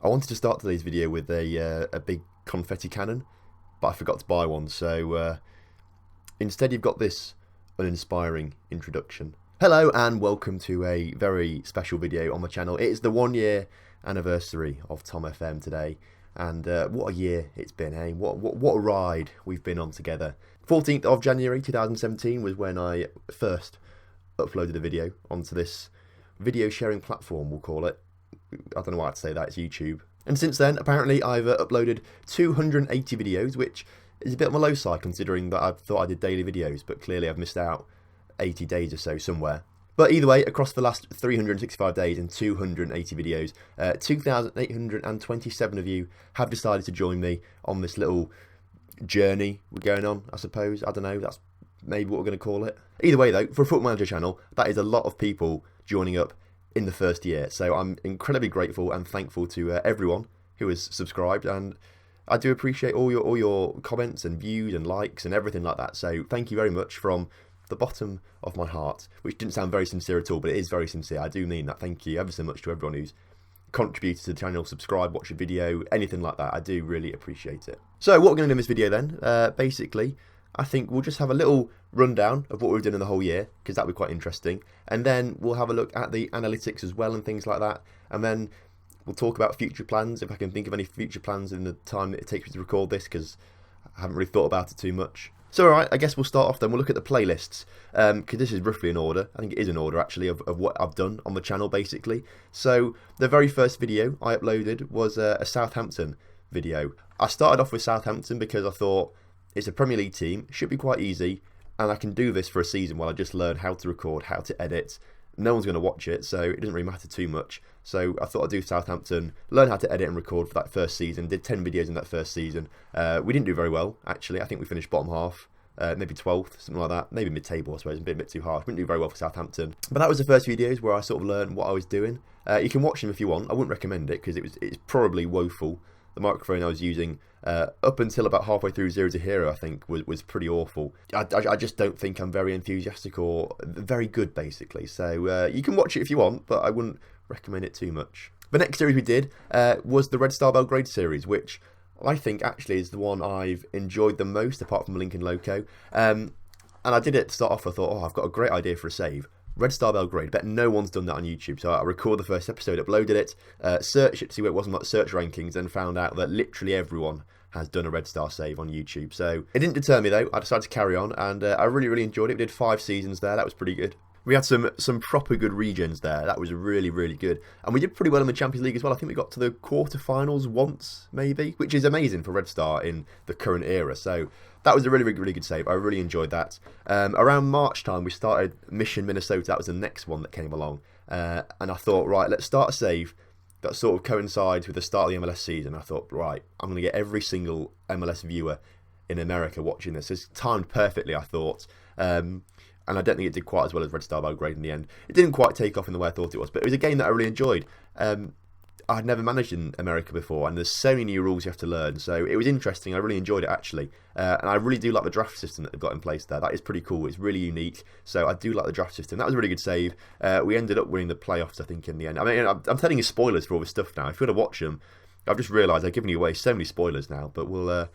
I wanted to start today's video with a big confetti cannon, but I forgot to buy one, so instead you've got this uninspiring introduction. Hello and welcome to a very special video on my channel. It is the 1 year anniversary of TomFM today, and what a year it's been, eh? What a ride we've been on together. 14th of January 2017 was when I first uploaded a video onto this video sharing platform, we'll call it. I don't know why I'd say that, it's YouTube. And since then, apparently, I've uploaded 280 videos, which is a bit on the low side considering that I thought I did daily videos, but clearly I've missed out 80 days or so somewhere. But either way, across the last 365 days and 280 videos, 2,827 of you have decided to join me on this little journey we're going on, I suppose. I don't know, that's maybe what we're going to call it. Either way though, for a Football Manager channel, that is a lot of people joining up in the first year. So I'm incredibly grateful and thankful to everyone who has subscribed, and I do appreciate all your comments and views and likes and everything like that. So thank you very much from the bottom of my heart, which didn't sound very sincere at all, but it is very sincere. I do mean that. Thank you ever so much to everyone who's contributed to the channel, subscribe, watch a video, anything like that. I do really appreciate it. So what we're going to do in this video then, basically, I think we'll just have a little rundown of what we've done in the whole year, because that'll be quite interesting. And then we'll have a look at the analytics as well and things like that. And then we'll talk about future plans, if I can think of any future plans in the time that it takes me to record this, because I haven't really thought about it too much. So alright, I guess we'll start off then. We'll look at the playlists, because this is roughly in order. I think it is in order actually of what I've done on the channel basically. So the very first video I uploaded was a Southampton video. I started off with Southampton because I thought it's a Premier League team, should be quite easy, and I can do this for a season while I just learn how to record, how to edit. No one's going to watch it, so it doesn't really matter too much. So I thought I'd do Southampton, learn how to edit and record for that first season. Did 10 videos in that first season. We didn't do very well, actually. I think we finished bottom half, maybe 12th, something like that. Maybe mid-table, I suppose, a bit too harsh. We didn't do very well for Southampton. But that was the first videos where I sort of learned what I was doing. You can watch them if you want. I wouldn't recommend it because it's probably woeful. The microphone I was using up until about halfway through Zero to Hero, I think, was pretty awful. I just don't think I'm very enthusiastic or very good, basically. So you can watch it if you want, but I wouldn't recommend it too much. The next series we did was the Red Star Belgrade series, which I think actually is the one I've enjoyed the most, apart from Lincoln Loco. And I did it to start off. I thought, I've got a great idea for a save. Red Star Belgrade, bet no one's done that on YouTube. So I recorded the first episode, uploaded it, searched it to see where it was in like search rankings, and found out that literally everyone has done a Red Star save on YouTube. So it didn't deter me though. I decided to carry on, and I really enjoyed it. We did 5 seasons there. That was pretty good. We had some proper good regions there. That was really good. And we did pretty well in the Champions League as well. I think we got to the quarterfinals once, maybe, which is amazing for Red Star in the current era. So that was a really good save. I really enjoyed that. Around March time, we started Mission Minnesota. That was the next one that came along. And I thought, right, let's start a save that sort of coincides with the start of the MLS season. I thought, right, I'm going to get every single MLS viewer in America watching this. It's timed perfectly, I thought. And I don't think it did quite as well as Red Star Belgrade in the end. It didn't quite take off in the way I thought it was, but it was a game that I really enjoyed. I'd never managed in America before, and there's so many new rules you have to learn, so it was interesting. I really enjoyed it, actually. And I really do like the draft system that they've got in place there. That is pretty cool. It's really unique, so I do like the draft system. That was a really good save. We ended up winning the playoffs, I think, in the end. I mean, I'm telling you spoilers for all this stuff now. If you want to watch them, I've just realised I've given you away so many spoilers now, but we'll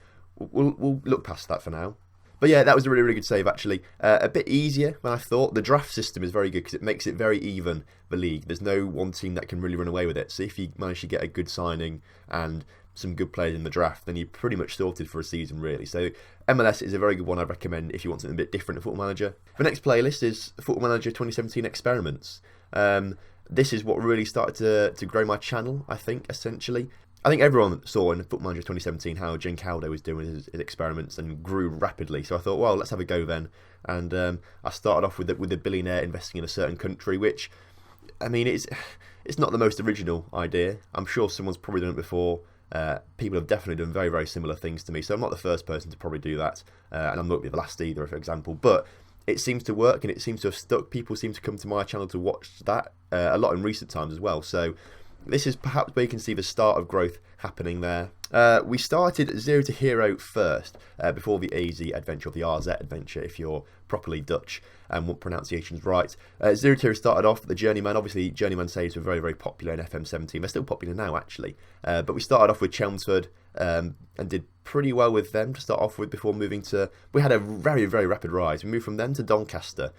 look past that for now. But yeah, that was a really good save, actually. A bit easier than I thought. The draft system is very good because it makes it very even, the league. There's no one team that can really run away with it. So if you manage to get a good signing and some good players in the draft, then you're pretty much sorted for a season, really. So MLS is a very good one I'd recommend if you want something a bit different in Football Manager. The next playlist is Football Manager 2017 Experiments. This is what really started to grow my channel, I think, essentially. I think everyone saw in Football Manager 2017 how Giancarlo was doing his experiments and grew rapidly. So I thought, well, let's have a go then. And I started off with the billionaire investing in a certain country, which, I mean, it's not the most original idea. I'm sure someone's probably done it before. People have definitely done very similar things to me. So I'm not the first person to probably do that. And I'm not the last either, for example. But it seems to work and it seems to have stuck. People seem to come to my channel to watch that a lot in recent times as well. So this is perhaps where you can see the start of growth happening there. We started Zero to Hero first, before the AZ adventure, or the RZ adventure if you're properly Dutch and want pronunciations right. Zero to Hero started off the Journeyman. Obviously, Journeyman saves were very, very popular in FM17. They're still popular now, actually. But we started off with Chelmsford and did pretty well with them to start off with before moving to... We had a very, very rapid rise. We moved from them to Doncaster.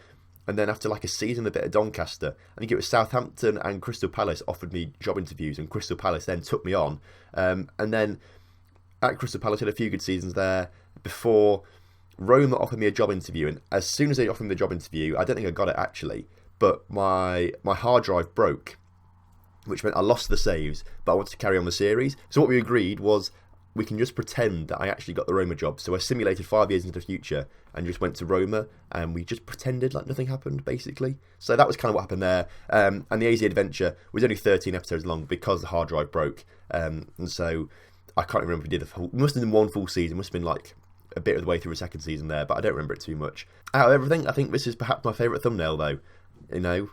And then after like a season, a bit of Doncaster, I think it was Southampton and Crystal Palace offered me job interviews, and Crystal Palace then took me on. And then at Crystal Palace, I had a few good seasons there before Roma offered me a job interview. And as soon as they offered me the job interview, I don't think I got it actually, but my hard drive broke, which meant I lost the saves, but I wanted to carry on the series. So what we agreed was we can just pretend that I actually got the Roma job. So I simulated 5 years into the future and just went to Roma, and we just pretended like nothing happened, basically. So that was kind of what happened there. And the AZ adventure was only 13 episodes long because the hard drive broke. And so I can't remember if we did it must have been one full season, must have been like a bit of the way through the second season there, but I don't remember it too much. Out of everything, I think this is perhaps my favourite thumbnail though. You know,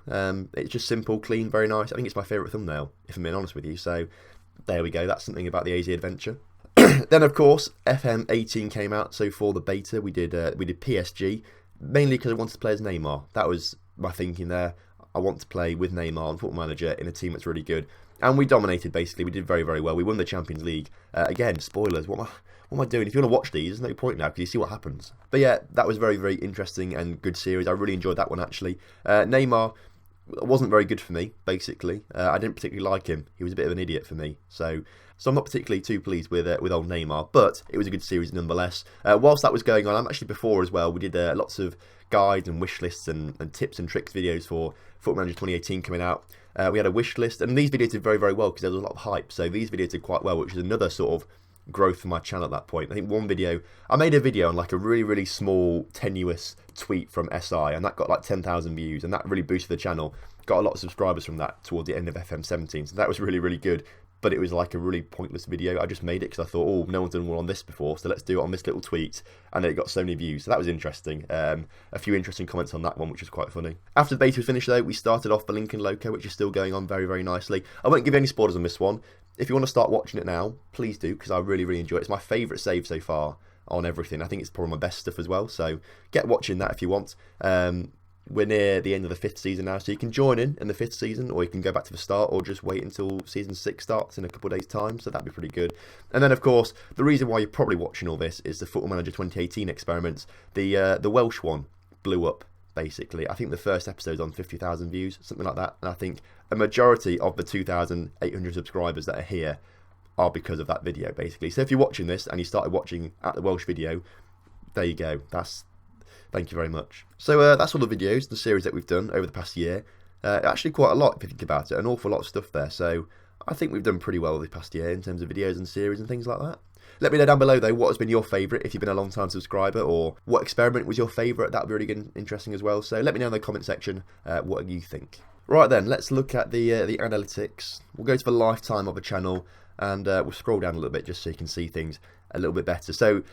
it's just simple, clean, very nice. I think it's my favourite thumbnail, if I'm being honest with you. So there we go, that's something about the AZ adventure. Then of course FM18 came out, so for the beta we did PSG, mainly because I wanted to play as Neymar. That was my thinking there. I want to play with Neymar and Football Manager in a team that's really good, and we dominated basically. We did very, very well. We won the Champions League. Again, spoilers, what am I doing? If you want to watch these, there's no point now because you see what happens. But yeah, that was very, very interesting and good series. I really enjoyed that one actually. Neymar wasn't very good for me, basically. I didn't particularly like him. He was a bit of an idiot for me. So I'm not particularly too pleased with old Neymar, but it was a good series nonetheless. Whilst that was going on, actually before as well, we did lots of guides and wish lists and tips and tricks videos for Football Manager 2018 coming out. We had a wish list, and these videos did very, very well because there was a lot of hype. So these videos did quite well, which is another sort of growth for my channel at that point. I think one video, I made a video on like a really, really small, tenuous tweet from SI, and that got like 10,000 views, and that really boosted the channel. Got a lot of subscribers from that towards the end of FM17, so that was really, really good. But it was like a really pointless video. I just made it because I thought, oh, no one's done one on this before, so let's do it on this little tweet. And then it got so many views, so that was interesting. A few interesting comments on that one, which was quite funny. After the beta was finished though, we started off the Lincoln Loco, which is still going on very, very nicely. I won't give any spoilers on this one. If you want to start watching it now, please do, because I really, really enjoy it. It's my favourite save so far on everything. I think it's probably my best stuff as well, so get watching that if you want. We're near the end of the 5th season now, so you can join in the 5th season, or you can go back to the start, or just wait until season 6 starts in a couple of days' time, so that'd be pretty good. And then, of course, the reason why you're probably watching all this is the Football Manager 2018 experiments. The Welsh one blew up, basically. I think the first episode's on 50,000 views, something like that, and I think a majority of the 2,800 subscribers that are here are because of that video, basically. So if you're watching this, and you started watching at the Welsh video, there you go. Thank you very much. So that's all the videos, the series that we've done over the past year. Actually quite a lot if you think about it, an awful lot of stuff there. So I think we've done pretty well this past year in terms of videos and series and things like that. Let me know down below though what has been your favourite if you've been a long time subscriber, or what experiment was your favourite. That would be really good, interesting as well. So let me know in the comment section what you think. Right then, let's look at the analytics. We'll go to the lifetime of a channel, and we'll scroll down a little bit just so you can see things a little bit better. So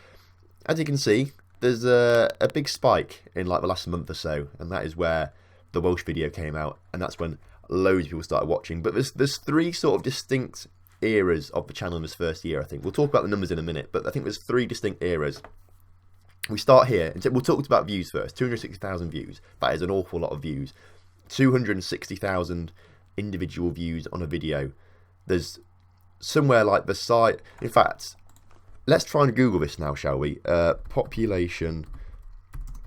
as you can see, there's a big spike in like the last month or so, and that is where the Welsh video came out, and that's when loads of people started watching. But there's 3 sort of distinct eras of the channel in this first year, I think. We'll talk about the numbers in a minute, but I think there's 3 distinct eras. We start here, and we'll talk about views first. 260,000 views. That is an awful lot of views. 260,000 individual views on a video. There's somewhere like the site, in fact, let's try and Google this now, shall we? Population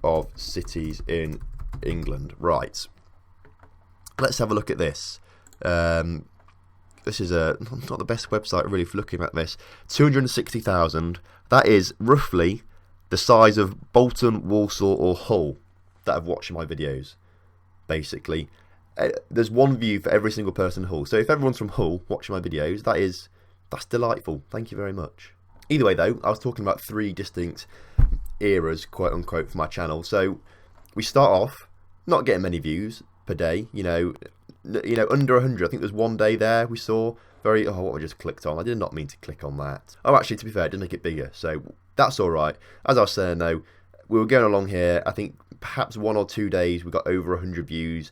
of cities in England. Right. Let's have a look at this. This is not the best website really for looking at this. 260,000. That is roughly the size of Bolton, Walsall or Hull that have watched my videos, basically. There's one view for every single person in Hull. So if everyone's from Hull watching my videos, that's delightful. Thank you very much. Either way though, I was talking about 3 distinct eras, quote unquote, for my channel. So we start off not getting many views per day, you know, under 100. I think there's one day there we saw what I just clicked on. I did not mean to click on that. Oh, actually, to be fair, it did make it bigger, so that's all right. As I was saying though, we were going along here. I think perhaps 1 or 2 days we got over 100 views,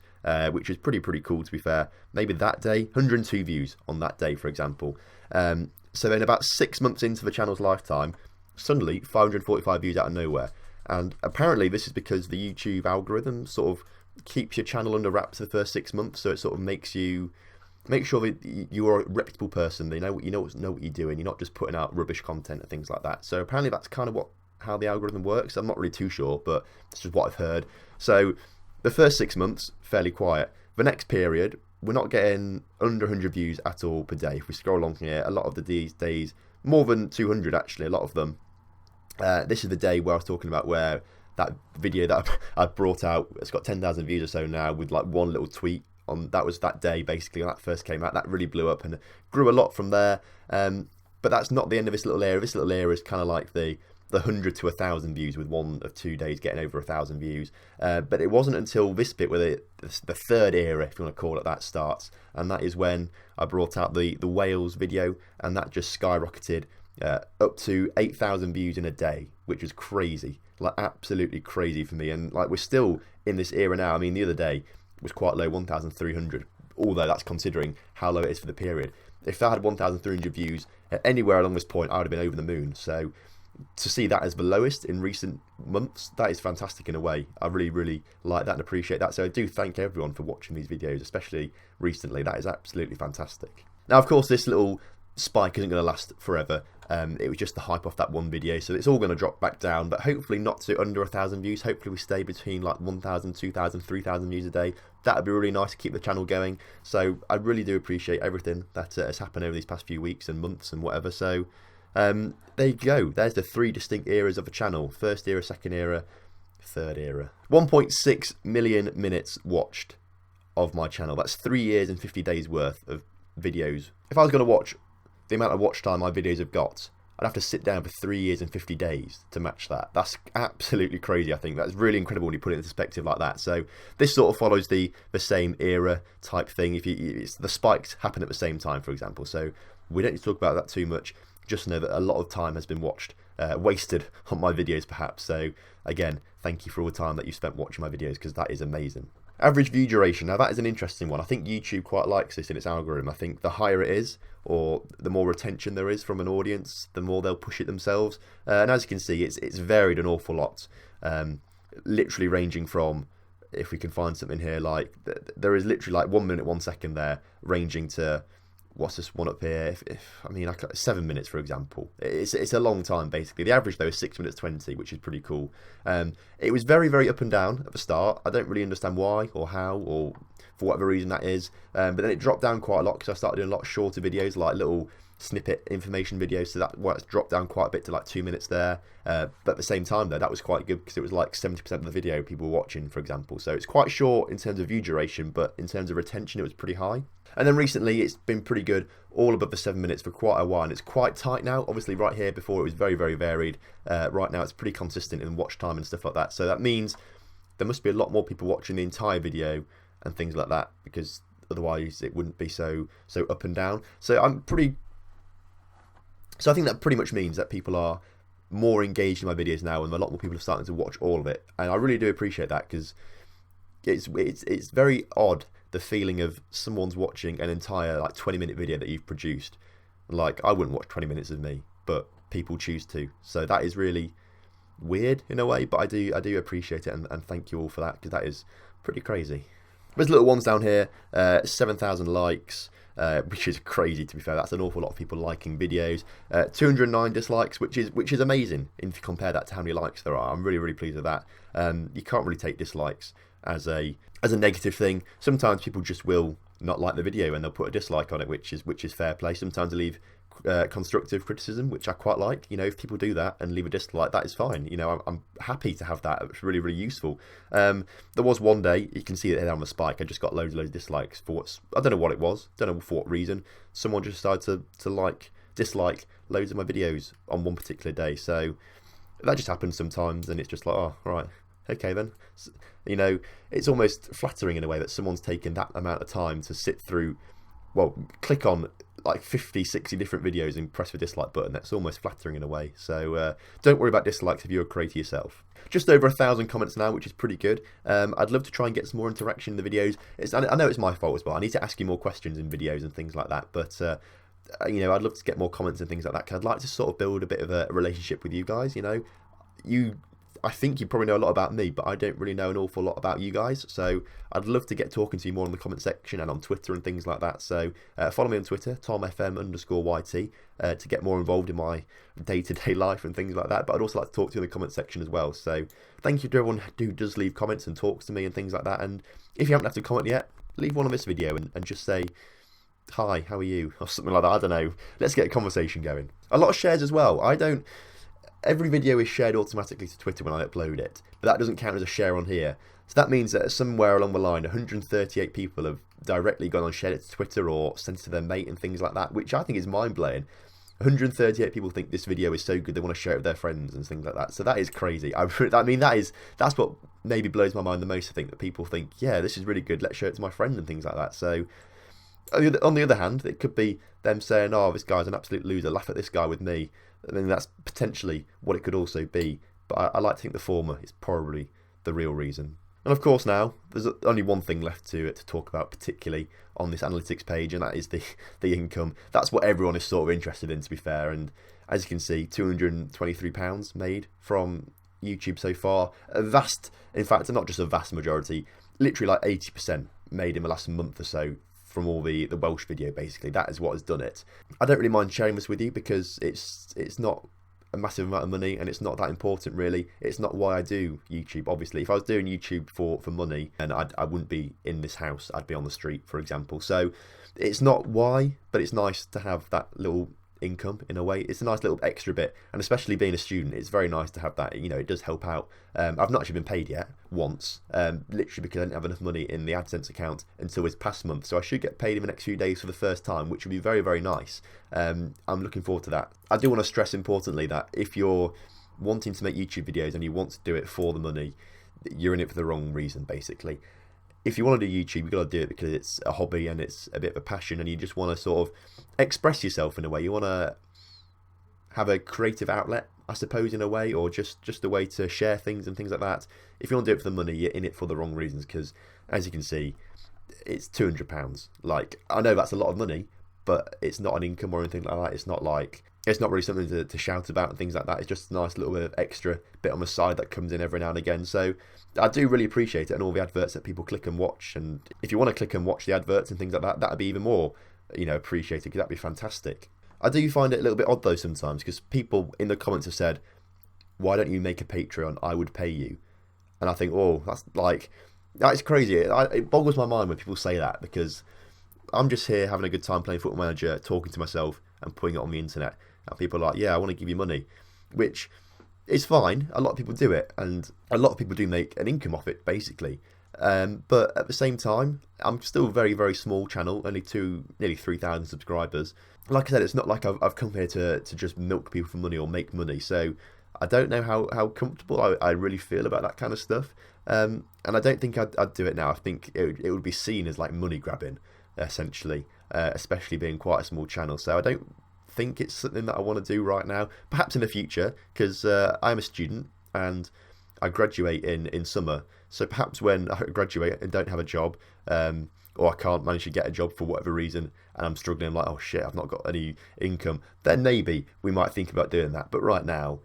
which is pretty cool, to be fair. Maybe that day, 102 views on that day, for example. So then about 6 months into the channel's lifetime, suddenly 545 views out of nowhere. And apparently this is because the YouTube algorithm sort of keeps your channel under wraps for the first 6 months, so it sort of makes sure that you are a reputable person. They know what you're doing. You're not just putting out rubbish content and things like that. So apparently that's kind of how the algorithm works. I'm not really too sure, but this is what I've heard. So the first 6 months, fairly quiet. The next period, we're not getting under 100 views at all per day. If we scroll along here, a lot of these days, more than 200 actually, a lot of them. This is the day where I was talking about, where that video that I brought out, it's got 10,000 views or so now, with like one little tweet on. That was that day basically when that first came out. That really blew up and grew a lot from there. But that's not the end of this little area. This little area is kind of like the 100 to 1,000 views, with 1 of 2 days getting over 1,000 views. But it wasn't until this bit where the third era, if you want to call it that, starts, and that is when I brought out the Wales video, and that just skyrocketed up to 8,000 views in a day, which was crazy, like absolutely crazy for me. And like, we're still in this era now. I mean, the other day was quite low, 1,300, although that's considering how low it is for the period. If I had 1,300 views at anywhere along this point, I would have been over the moon. So to see that as the lowest in recent months, that is fantastic in a way. I really like that and appreciate that. So I do thank everyone for watching these videos, especially recently. That is absolutely fantastic. Now, of course, this little spike isn't going to last forever. It was just the hype off that one video, so it's all going to drop back down, but hopefully not to under 1,000 views. Hopefully we stay between like 1,000, 2,000, 3,000 views a day. That would be really nice to keep the channel going. So I really do appreciate everything that has happened over these past few weeks and months and whatever. So there you go. There's the 3 distinct eras of the channel: first era, second era, third era. 1.6 million minutes watched of my channel. That's 3 years and 50 days worth of videos. If I was going to watch the amount of watch time my videos have got, I'd have to sit down for 3 years and 50 days to match that. That's absolutely crazy. I think that's really incredible when you put it in perspective like that. So this sort of follows the same era type thing. It's the spikes happen at the same time, for example. So we don't need to talk about that too much. Just know that a lot of time has been wasted on my videos perhaps. So again, thank you for all the time that you spent watching my videos, because that is amazing. Average view duration. Now that is an interesting one. I think YouTube quite likes this in its algorithm. I think the higher it is, or the more retention there is from an audience, the more they'll push it themselves. And as you can see, it's varied an awful lot. Literally ranging from, if we can find something here, like there is literally like 1 minute 1 second there, ranging to, what's this one up here? I mean, like 7 minutes, for example. It's a long time, basically. The average, though, is 6 minutes 20, which is pretty cool. It was very up and down at the start. I don't really understand why or how, or for whatever reason that is. But then it dropped down quite a lot, because I started doing a lot shorter videos, like little snippet information videos. So that's dropped down quite a bit to like 2 minutes there. But at the same time, though, that was quite good, because it was like 70% of the video people were watching, for example. So it's quite short in terms of view duration, but in terms of retention, it was pretty high. And then recently, it's been pretty good, all above the 7 minutes for quite a while. And it's quite tight now. Obviously, right here before, it was very varied. Right now, it's pretty consistent in watch time and stuff like that. So that means there must be a lot more people watching the entire video and things like that, because otherwise it wouldn't be so up and down. So I think that pretty much means that people are more engaged in my videos now, and a lot more people are starting to watch all of it. And I really do appreciate that, because it's very odd, the feeling of someone's watching an entire like 20-minute video that you've produced. Like, I wouldn't watch 20 minutes of me, but people choose to. So that is really weird in a way, but I do appreciate it, and thank you all for that, because that is pretty crazy. There's little ones down here, 7,000 likes, which is crazy, to be fair. That's an awful lot of people liking videos. 209 dislikes, which is amazing if you compare that to how many likes there are. I'm really pleased with that. You can't really take dislikes as a negative thing. Sometimes people just will not like the video and they'll put a dislike on it, which is fair play. Sometimes they leave constructive criticism, which I quite like. You know, if people do that and leave a dislike, that is fine. You know, I'm happy to have that. It's really useful. There was one day, you can see it there on the spike, I just got loads of dislikes for I don't know what it was, don't know for what reason. Someone just decided to dislike loads of my videos on one particular day. So that just happens sometimes, and it's just like, oh, right, okay then. You know, it's almost flattering in a way that someone's taken that amount of time to sit through well, click on like 50, 60 different videos and press the dislike button. That's almost flattering in a way. So don't worry about dislikes if you're a creator yourself. Just over 1,000 comments now, which is pretty good. I'd love to try and get some more interaction in the videos. I know it's my fault as well. I need to ask you more questions in videos and things like that. But you know, I'd love to get more comments and things like that, because I'd like to sort of build a bit of a relationship with you guys. You know, I think you probably know a lot about me, but I don't really know an awful lot about you guys. So I'd love to get talking to you more in the comment section and on Twitter and things like that. So follow me on Twitter, TomFM_YT, to get more involved in my day-to-day life and things like that. But I'd also like to talk to you in the comment section as well. So thank you to everyone who does leave comments and talks to me and things like that. And if you haven't left a comment yet, leave one on this video and just say, hi, how are you? Or something like that. I don't know. Let's get a conversation going. A lot of shares as well. Every video is shared automatically to Twitter when I upload it, but that doesn't count as a share on here. So that means that somewhere along the line, 138 people have directly gone and shared it to Twitter or sent it to their mate and things like that, which I think is mind-blowing. 138 people think this video is so good they want to share it with their friends and things like that. So that is crazy. I mean, that's what maybe blows my mind the most. I think that people think, yeah, this is really good, let's show it to my friend and things like that. So on the other hand, it could be them saying, oh, this guy's an absolute loser, laugh at this guy with me. I mean, that's potentially what it could also be. But I like to think the former is probably the real reason. And of course now, there's only one thing left to talk about particularly on this analytics page, and that is the income. That's what everyone is sort of interested in, to be fair. And as you can see, £223 made from YouTube so far. In fact, not just a vast majority, literally like 80% made in the last month or so, from all the Welsh video. Basically, that is what has done it. I don't really mind sharing this with you because it's not a massive amount of money and it's not that important really. It's not why I do YouTube. Obviously, if I was doing YouTube for money, and I wouldn't be in this house, I'd be on the street, for example. So it's not why, but it's nice to have that little income in a way. It's a nice little extra bit, and especially being a student, it's very nice to have that. You know, it does help out. I've not actually been paid yet once, literally because I didn't have enough money in the AdSense account until this past month, so I should get paid in the next few days for the first time, which would be very, very nice. I'm looking forward to that. I do want to stress importantly that if you're wanting to make YouTube videos and you want to do it for the money, you're in it for the wrong reason, basically. If you want to do YouTube, you've got to do it because it's a hobby and it's a bit of a passion, and you just want to sort of express yourself in a way. You want to have a creative outlet, I suppose, in a way, or just a way to share things and things like that. If you want to do it for the money, you're in it for the wrong reasons, because as you can see, it's £200. Like, I know that's a lot of money, but it's not an income or anything like that. It's not really something to shout about and things like that. It's just a nice little bit of extra bit on the side that comes in every now and again. So I do really appreciate it, and all the adverts that people click and watch. And if you want to click and watch the adverts and things like that, that'd be even more, appreciated, because that'd be fantastic. I do find it a little bit odd though sometimes, because people in the comments have said, why don't you make a Patreon? I would pay you. And I think, oh, that's crazy. It boggles my mind when people say that, because I'm just here having a good time playing Football Manager, talking to myself and putting it on the internet. And people are like, yeah, I want to give you money, which is fine. A lot of people do it, and a lot of people do make an income off it, basically. But at the same time, I'm still a very, very small channel, only nearly 3,000 subscribers. Like I said, it's not like I've come here to just milk people for money or make money. So I don't know how comfortable I really feel about that kind of stuff. And I don't think I'd do it now. I think it would be seen as like money grabbing, essentially, especially being quite a small channel. So I don't think it's something that I want to do right now. Perhaps in the future, because I'm a student and I graduate in summer. So perhaps when I graduate and don't have a job, or I can't manage to get a job for whatever reason, and I'm struggling, I'm like, oh shit, I've not got any income, then maybe we might think about doing that. But right now,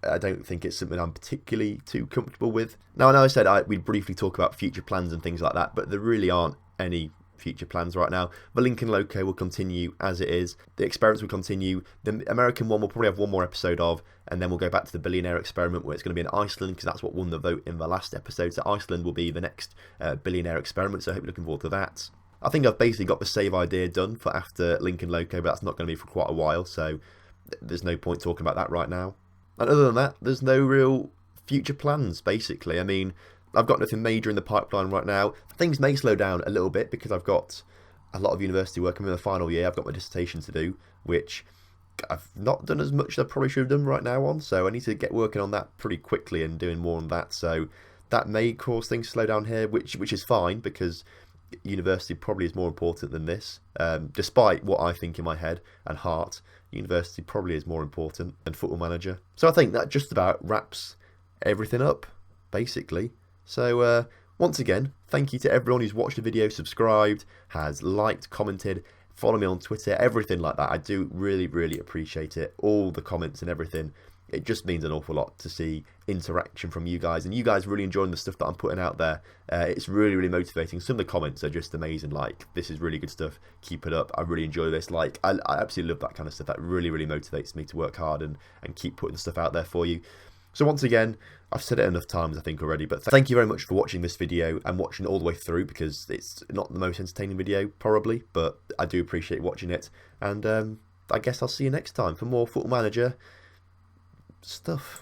I don't think it's something I'm particularly too comfortable with. Now, I know I said we'd briefly talk about future plans and things like that, but there really aren't any future plans right now. The Lincoln Loco will continue as it is. The experiments will continue. The American one will probably have one more episode of, and then we'll go back to the billionaire experiment, where it's going to be in Iceland, because that's what won the vote in the last episode. So Iceland will be the next billionaire experiment, so I hope you're looking forward to that. I think I've basically got the save idea done for after Lincoln Loco, but that's not going to be for quite a while, so there's no point talking about that right now. And other than that, there's no real future plans, basically. I mean, I've got nothing major in the pipeline right now. Things may slow down a little bit because I've got a lot of university work. I'm in the final year. I've got my dissertation to do, which I've not done as much as I probably should have done right now on. So I need to get working on that pretty quickly and doing more on that. So that may cause things to slow down here, which is fine, because university probably is more important than this. Despite what I think in my head and heart, university probably is more important than Football Manager. So I think that just about wraps everything up, basically. So once again, thank you to everyone who's watched the video, subscribed, has liked, commented, follow me on Twitter, everything like that. I do really, really appreciate it. All the comments and everything. It just means an awful lot to see interaction from you guys, and you guys really enjoying the stuff that I'm putting out there. It's really, really motivating. Some of the comments are just amazing, like, this is really good stuff, keep it up, I really enjoy this. Like, I absolutely love that kind of stuff. That really, really motivates me to work hard and keep putting stuff out there for you. So once again, I've said it enough times I think already, but thank you very much for watching this video and watching it all the way through, because it's not the most entertaining video probably, but I do appreciate watching it. And I guess I'll see you next time for more Football Manager stuff.